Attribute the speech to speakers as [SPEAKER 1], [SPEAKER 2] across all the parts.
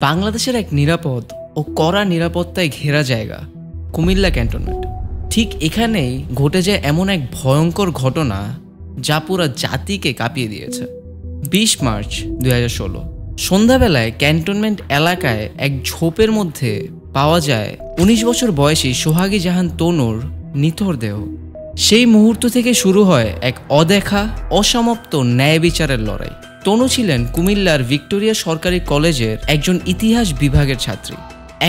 [SPEAKER 1] বাংলাদেশের এক নিরাপদ ও কড়া নিরাপত্তায় ঘেরা জায়গা কুমিল্লা ক্যান্টনমেন্ট। ঠিক এখানেই ঘটে যায় এমন এক ভয়ঙ্কর ঘটনা যা পুরো জাতিকে কাঁপিয়ে দিয়েছে। 20 মার্চ 2016 সন্ধ্যাবেলায় ক্যান্টনমেন্ট এলাকায় এক ঝোপের মধ্যে পাওয়া যায় 19 বছর বয়সী সোহাগী জাহান তনুর নিথর দেহ। সেই মুহূর্ত থেকে শুরু হয় এক অদেখা অসমাপ্ত ন্যায় বিচারের লড়াই। তনু ছিলেন কুমিল্লার ভিক্টোরিয়া সরকারি কলেজের একজন ইতিহাস বিভাগের ছাত্রী।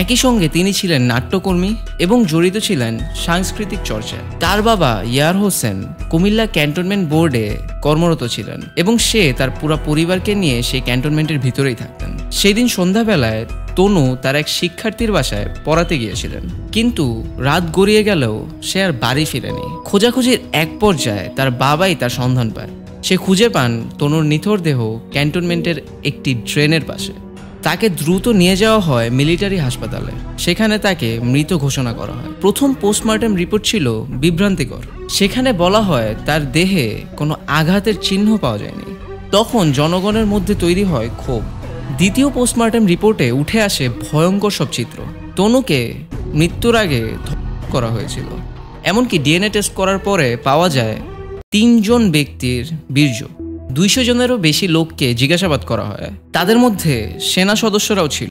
[SPEAKER 1] একই সঙ্গে তিনি ছিলেন নাট্যকর্মী এবং জড়িত ছিলেন সাংস্কৃতিক চর্চায়। তার বাবা ইয়ার হোসেন কুমিল্লা ক্যান্টনমেন্ট বোর্ডে কর্মরত ছিলেন এবং সে তার পুরো পরিবারকে নিয়ে সেই ক্যান্টনমেন্টের ভিতরেই থাকতেন। সেদিন সন্ধ্যাবেলায় তনু তার এক শিক্ষার্থীর বাসায় পড়াতে গিয়েছিলেন, কিন্তু রাত গড়িয়ে গেলেও সে আর বাড়ি ফিরেনি। খোঁজাখুঁজির এক পর্যায়ে তার বাবাই তার সন্ধান পায়। সে খুঁজে পান তনুর নিথর দেহ ক্যান্টনমেন্টের একটি ড্রেনের পাশে। তাকে দ্রুত নিয়ে যাওয়া হয় মিলিটারি হাসপাতালে। সেখানে তাকে মৃত ঘোষণা করা হয়। প্রথম পোস্টমর্টেম রিপোর্ট ছিল বিভ্রান্তিকর। সেখানে বলা হয় তার দেহে কোনো আঘাতের চিহ্ন পাওয়া যায়নি। তখন জনগণের মধ্যে তৈরি হয় ক্ষোভ। দ্বিতীয় পোস্টমর্টেম রিপোর্টে উঠে আসে ভয়ঙ্কর সব চিত্র। তনুকে মৃত্যুর আগে করা হয়েছিল। এমনকি ডিএনএ টেস্ট করার পরে পাওয়া যায় 3 জন ব্যক্তির বীর্য। 200 জনেরও বেশি লোককে জিজ্ঞাসাবাদ করা হয়। তাদের মধ্যে সেনা সদস্যরাও ছিল।